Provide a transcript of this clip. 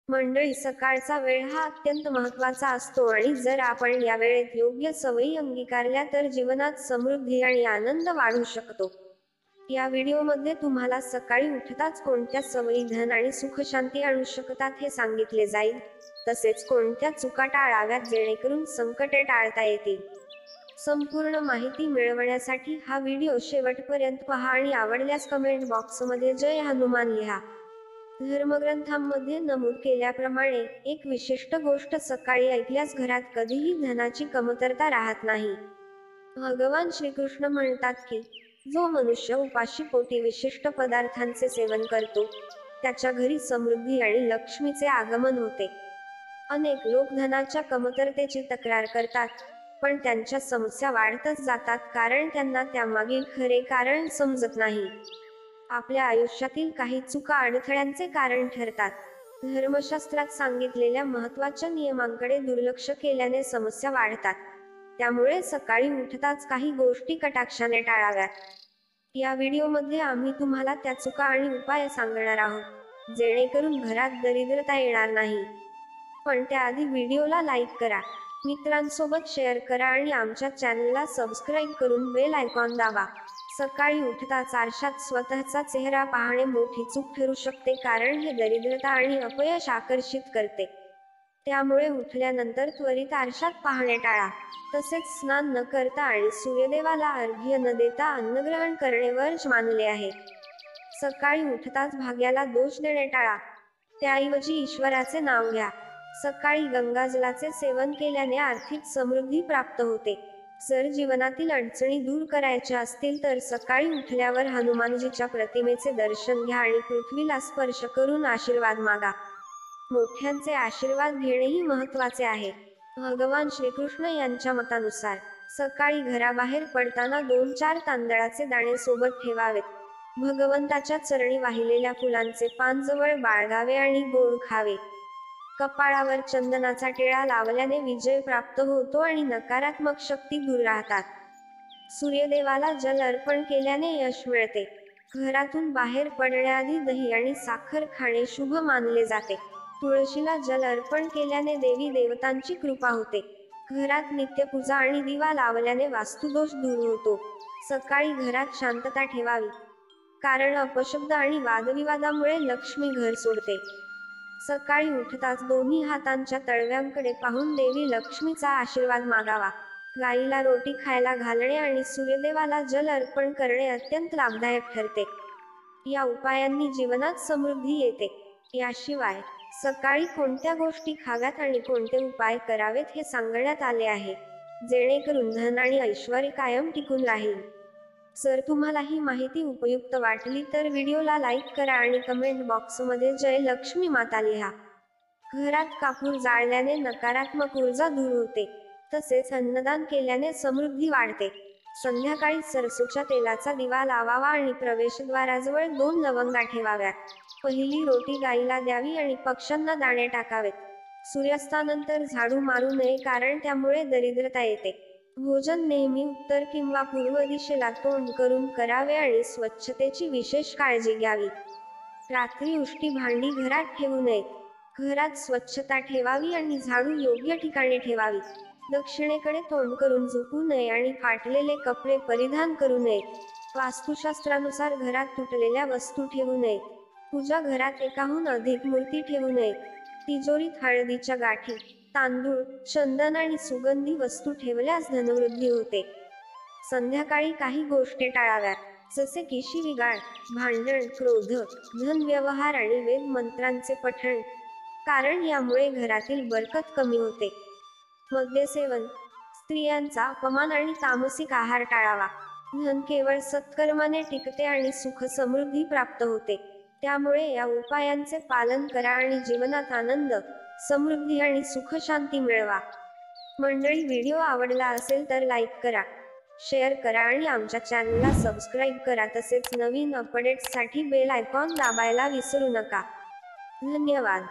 मंडळी, सकाळचा वेळ हा अत्यंत महत्त्वाचा असतो आणि जर आपण या वेळेत योग्य सवयी अंगीकारल्या तर जीवनात समृद्धी आणि आनंद वाढू शकतो. या व्हिडिओमध्ये तुम्हाला सकाळी उठताच कोणत्या सवयी धन आणि सुखशांती आणू शकतात हे सांगितले जाईल. तसेच कोणत्या चुका टाळाव्यात जेणेकरून संकटे टाळता येतील. संपूर्ण माहिती मिळवण्यासाठी हा व्हिडिओ शेवटपर्यंत पहा आणि आवडल्यास कमेंट बॉक्समध्ये जय हनुमान लिहा. धर्मग्रंथांमध्ये नमूद केल्याप्रमाणे एक विशिष्ट गोष्ट सकाळी ऐकल्यास घरात कधीही धनाची कमतरता राहत नाही. भगवान श्रीकृष्ण म्हणतात की जो मनुष्य उपाशी पोटी विशिष्ट पदार्थांचे सेवन करतो त्याच्या घरी समृद्धी आणि लक्ष्मीचे आगमन होते. अनेक लोक धनाच्या कमतरतेची तक्रार करतात, पण त्यांच्या समस्या वाढतच जातात कारण त्यांना त्यामागील खरे कारण समजत नाही. आपल्या आयुष्यातील काही चुका अडथळ्यांचे कारण ठरतात. धर्मशास्त्रात सांगितलेल्या महत्त्वाच्या नियमांकडे दुर्लक्ष केल्याने समस्या वाढतात. त्यामुळे सकाळी उठताच काही गोष्टी कटाक्षाने टाळाव्यात. या व्हिडिओमध्ये आम्ही तुम्हाला त्या चुका आणि उपाय सांगणार आहोत जेणेकरून घरात दरिद्रता येणार नाही. पण त्याआधी व्हिडिओला लाईक करा, मित्रांसोबत शेअर करा आणि आमच्या चॅनलला सबस्क्राईब करून बेल आयकॉन दाबा. सकाळी उठताच आरशात स्वतःचा चेहरा पाहणे मोठी चूक ठरू शकते कारण हे दरिद्रता आणि अपयश आकर्षित करते. त्यामुळे उठल्यानंतर त्वरित आरशात पाहणे टाळा. तसेच स्नान न करता आणि सूर्यदेवाला अर्घ्य न देता अन्नग्रहण करणे वर्ज्य मानले आहे. सकाळी उठताच भाग्याला दोष देणे टाळा, त्याऐवजी ईश्वराचे नाव घ्या. सकाळी गंगाजलाचे सेवन केल्याने आर्थिक समृद्धी प्राप्त होते. जर जीवनातील अडचणी दूर करायच्या असतील तर सकाळी उठल्यावर हनुमानजीच्या प्रतिमेचे दर्शन घ्या आणि पृथ्वीला स्पर्श करून आशीर्वाद मागा. मोठ्यांचे आशीर्वाद घेणेही महत्त्वाचे आहे. भगवान श्रीकृष्ण यांच्या मतानुसार सकाळी घराबाहेर पडताना 2-4 तांदळाचे दाणे सोबत ठेवावेत. भगवंताच्या चरणी वाहिलेल्या फुलांचे पान जवळ बाळगावे आणि गोड खावे. कपाळावर चंदनाचा टिळा लावल्याने विजय प्राप्त होतो आणि नकारात्मक शक्ती दूर राहतात. सूर्यदेवाला जल अर्पण केल्याने यश मिळते. घरातून बाहेर पडण्याआधी दही आणि साखर खाणे शुभ मानले जाते. तुळशीला जल अर्पण केल्याने देवी देवतांची कृपा होते. घरात नित्यपूजा आणि दिवा लावल्याने वास्तुदोष दूर होतो. सकाळी घरात शांतता ठेवावी, कारण अपशब्द आणि वादविवादामुळे लक्ष्मी घर सोडते. सकाळी उठताच दोन्ही हातांच्या तळव्यांकडे पाहून देवी लक्ष्मीचा आशीर्वाद मागावा. गाईला रोटी खायला घालणे आणि सूर्यदेवाला जल अर्पण करणे अत्यंत लाभदायक ठरते. या उपायांनी जीवनात समृद्धी येते. याशिवाय सकाळी कोणत्या गोष्टी खाव्यात आणि कोणते उपाय करावेत हे सांगण्यात आले आहे, जेणेकरून धन आणि ऐश्वर्य कायम टिकून राहील. जर तुम्हाला ही माहिती उपयुक्त वाटली तर व्हिडिओला लाईक करा आणि कमेंट बॉक्समध्ये जय लक्ष्मी माता लिहा. घरात कापूर जाळल्याने नकारात्मक ऊर्जा दूर होते. तसेच अन्नदान केल्याने समृद्धी वाढते. संध्याकाळी सरसूच्या तेलाचा दिवा लावावा आणि प्रवेशद्वाराजवळ 2 लवंगा ठेवाव्यात. पहिली रोटी गाईला द्यावी आणि पक्ष्यांना दाणे टाकावेत. सूर्यास्तानंतर झाडू मारू नये कारण त्यामुळे दरिद्रता येते. भोजन नेहमी उत्तर किंवा पूर्व दिशेला तोंड करून करावे आणि स्वच्छतेची विशेष काळजी घ्यावी. रात्री उष्टी भांडी घरात ठेवू नयेत. घरात स्वच्छता ठेवावी आणि झाडू योग्य ठिकाणी ठेवावी. दक्षिणेकडे तोंड करून झोपू नये आणि फाटलेले कपडे परिधान करू नयेत. वास्तुशास्त्रानुसार घरात तुटलेल्या वस्तू ठेवू नयेत. पूजा घरात एकाहून अधिक मूर्ती ठेवू नयेत. तिजोरीत हळदीच्या गाठी, तांदूळ, चंदन आणि सुगंधी वस्तू ठेवल्यास धनवृद्धी होते. संध्याकाळी काही गोष्टी टाळाव्यात, जसे की शिवीगाळ, भांडण, क्रोध, धन व्यवहार आणि वेद मंत्रांचे पठण, कारण यामुळे घरातील बरकत कमी होते. मद्यसेवन, स्त्रियांचा अपमान आणि तामसिक आहार टाळावा. धन केवळ सत्कर्माने टिकते आणि सुख समृद्धी प्राप्त होते. त्यामुळे या उपायांचे पालन करा आणि जीवनात आनंद, समृद्धी आणि सुख शांती मिळवा. मंडळी, व्हिडिओ आवडला असेल तर लाईक करा, शेअर करा आणि आमच्या चॅनलला सबस्क्राईब करा. तसेच नवीन अपडेट्ससाठी बेल आयकॉन दाबायला विसरू नका. धन्यवाद.